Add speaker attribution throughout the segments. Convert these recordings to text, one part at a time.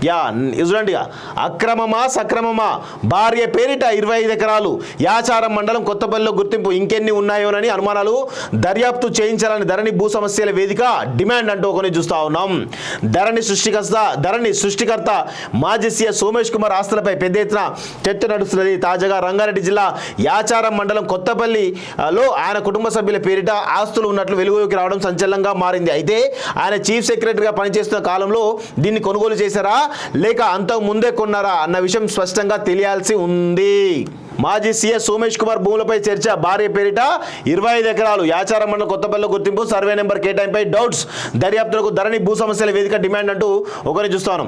Speaker 1: Yeah చూడండి, అక్రమమా సక్రమమా భార్య పేరిట 25 ఎకరాలు యాచారం మండలం కొత్తపల్లిలో గుర్తింపు, ఇంకెన్ని ఉన్నాయోనని అనుమానాలు, దర్యాప్తు చేయించాలని ధరణి భూ సమస్యల వేదిక డిమాండ్ అంటూ ఒకరిని చూస్తా ఉన్నాం. ధరణి సృష్టికర్త మాజీ సీఎం సోమేష్ కుమార్ ఆస్తులపై పెద్ద ఎత్తున చర్చ నడుస్తున్నది. తాజాగా రంగారెడ్డి జిల్లా యాచారం మండలం కొత్తపల్లిలో ఆయన కుటుంబ సభ్యుల పేరిట ఆస్తులు ఉన్నట్లు వెలుగులోకి రావడం సంచలనంగా మారింది. అయితే ఆయన చీఫ్ సెక్రటరీగా పనిచేస్తున్న కాలంలో దీన్ని కొనుగోలు చేశారా లేక అంతకు ముందే కొన్నారా అన్న విషయం స్పష్టంగా తెలియాల్సి ఉంది. మాజీ సీఎం సోమేష్ కుమార్ భూములపై చర్చ, భార్య పేరిట 25 ఎకరాలు యాచారం మండలం కొత్తపల్లిలో గుర్తింపు, సర్వే నెంబర్ కేటాయింపై డౌట్స్, దర్యాప్తులకు ధరణి భూ సమస్యల వేదిక డిమాండ్ అంటూ ఒకరిని చూస్తాను.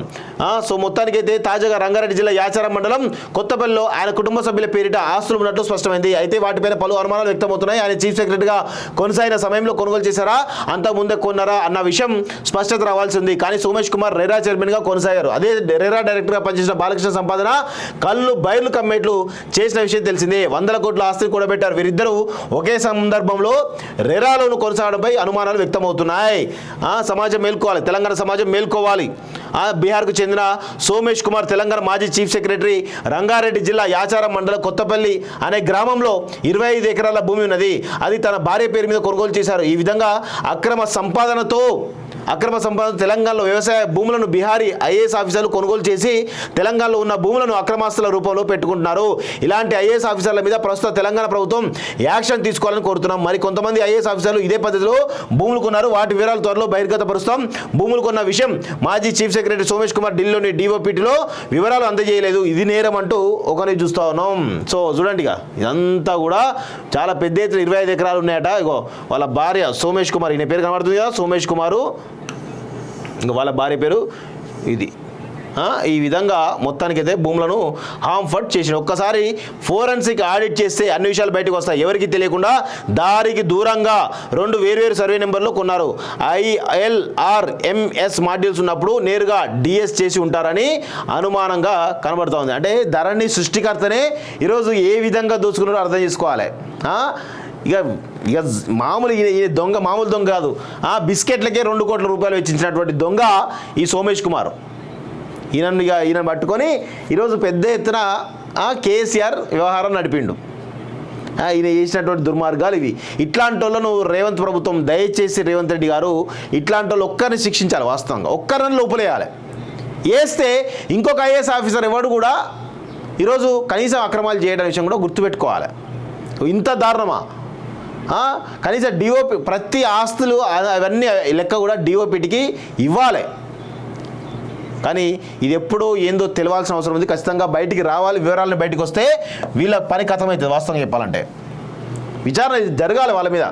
Speaker 1: సో మొత్తానికైతే తాజాగా రంగారెడ్డి జిల్లా యాచారం మండలం కొత్తపల్లిలో ఆయన కుటుంబ సభ్యుల పేరిట ఆస్తులు ఉన్నట్లు స్పష్టమైంది. అయితే వాటిపైన పలు అనుమానాలు వ్యక్తమవుతున్నాయి. ఆయన చీఫ్ సెక్రటరీగా కొనసాగిన సమయంలో కొనుగోలు చేశారా అంతకు ముందే కొన్నారా అన్న విషయం స్పష్టత రావాల్సి ఉంది. కానీ సోమేష్ కుమార్ రెరా చైర్మన్గా కొనసాగారు. అదే రెరా డైరెక్టర్గా పనిచేసిన బాలకృష్ణ సంపాదన కళ్ళు బయర్లు కమ్మేట్లు చేసిన విషయం తెలిసిందే. 100 కోట్ల ఆస్తిని కూడబెట్టారు. వీరిద్దరూ ఒకే సందర్భంలో రెరాలోను కొనసాగడంపై అనుమానాలు వ్యక్తమవుతున్నాయి. సమాజం మేల్కోవాలి, తెలంగాణ సమాజం మేల్కోవాలి. బీహార్కు చెందిన సోమేష్ కుమార్ తెలంగాణ మాజీ చీఫ్ సెక్రటరీ, రంగారెడ్డి జిల్లా యాచారం మండలం కొత్తపల్లి అనే గ్రామంలో 25 ఎకరాల భూమి ఉన్నది. అది తన భార్య పేరు మీద కొనుగోలు చేశారు. ఈ విధంగా అక్రమ సంపాదన తెలంగాణలో వ్యవసాయ భూములను బీహారీ ఐఏఎస్ ఆఫీసర్లు కొనుగోలు చేసి తెలంగాణలో ఉన్న భూములను అక్రమాస్తుల రూపంలో పెట్టుకుంటున్నారు. ఇలాంటి ఐఏఎస్ ఆఫీసర్ల మీద ప్రస్తుత తెలంగాణ ప్రభుత్వం యాక్షన్ తీసుకోవాలని కోరుతున్నాం. మరి కొంతమంది ఐఏఎస్ ఆఫీసర్లు ఇదే పద్ధతిలో భూములు కొన్నారు. వాటి వివరాలు త్వరలో బహిర్గతపరుస్తాం. భూములు కొన్న విషయం మాజీ చీఫ్ సెక్రటరీ సోమేష్ కుమార్ ఢిల్లీలోని డిఓపిటిలో వివరాలు అందజేయలేదు. ఇది నేరం అంటూ ఒకరిని చూస్తూ ఉన్నాం. సో చూడండి, ఇదంతా కూడా చాలా పెద్ద ఎత్తున 25 ఎకరాలు ఉన్నాయట. ఇగో వాళ్ళ భార్య సోమేష్ కుమార్, ఈయన పేరు కనబడుతుంది కదా, సోమేష్ కుమారు, ఇంకా వాళ్ళ భార్య పేరు ఇది. ఈ విధంగా మొత్తానికైతే భూములను హాంఫర్డ్ చేసిన. ఒక్కసారి ఫోరెన్సిక్ ఆడిట్ చేస్తే అన్ని విషయాలు బయటకు వస్తాయి. ఎవరికి తెలియకుండా దారికి దూరంగా 2 వేర్వేరు సర్వే నెంబర్లు కొన్నారు. ILRMS మాడ్యూల్స్ ఉన్నప్పుడు నేరుగా DS చేసి ఉంటారని అనుమానంగా కనబడుతోంది. అంటే ధరణి సృష్టికర్తనే ఈరోజు ఏ విధంగా దోచుకున్నారో అర్థం చేసుకోవాలి. ఇక మామూలు మామూలు దొంగ కాదు. బిస్కెట్లకే 2 కోట్ల రూపాయలు వెచ్చించినటువంటి దొంగ ఈ సోమేష్ కుమార్. ఈయన పట్టుకొని ఈరోజు పెద్ద ఎత్తున కేసీఆర్ వ్యవహారం నడిపిండు. ఈయన చేసినటువంటి దుర్మార్గాలు ఇవి. ఇట్లాంటి వాళ్ళను రేవంత్ ప్రభుత్వం, దయచేసి రేవంత్ రెడ్డి గారు ఇట్లాంటి వాళ్ళు ఒక్కరిని శిక్షించాలి. వాస్తవంగా ఒక్కరిని లోపలేయాలి. వేస్తే ఇంకొక ఐఏఎస్ ఆఫీసర్ ఎవడు కూడా ఈరోజు కనీసం అక్రమాలు చేయడం విషయం కూడా గుర్తుపెట్టుకోవాలి. ఇంత దారుణమా? కనీసం డిఓపి ప్రతి ఆస్తులు అవన్నీ లెక్క కూడా డిఓపిటికి ఇవ్వాలి. కానీ ఇది ఎప్పుడూ ఏందో తెలియాల్సిన అవసరం ఉంది. ఖచ్చితంగా బయటికి రావాలి. వివరాలను బయటకు వస్తే వీళ్ళ పని కథమవుతుంది. వాస్తవంగా చెప్పాలంటే విచారణ జరగాలి వాళ్ళ మీద.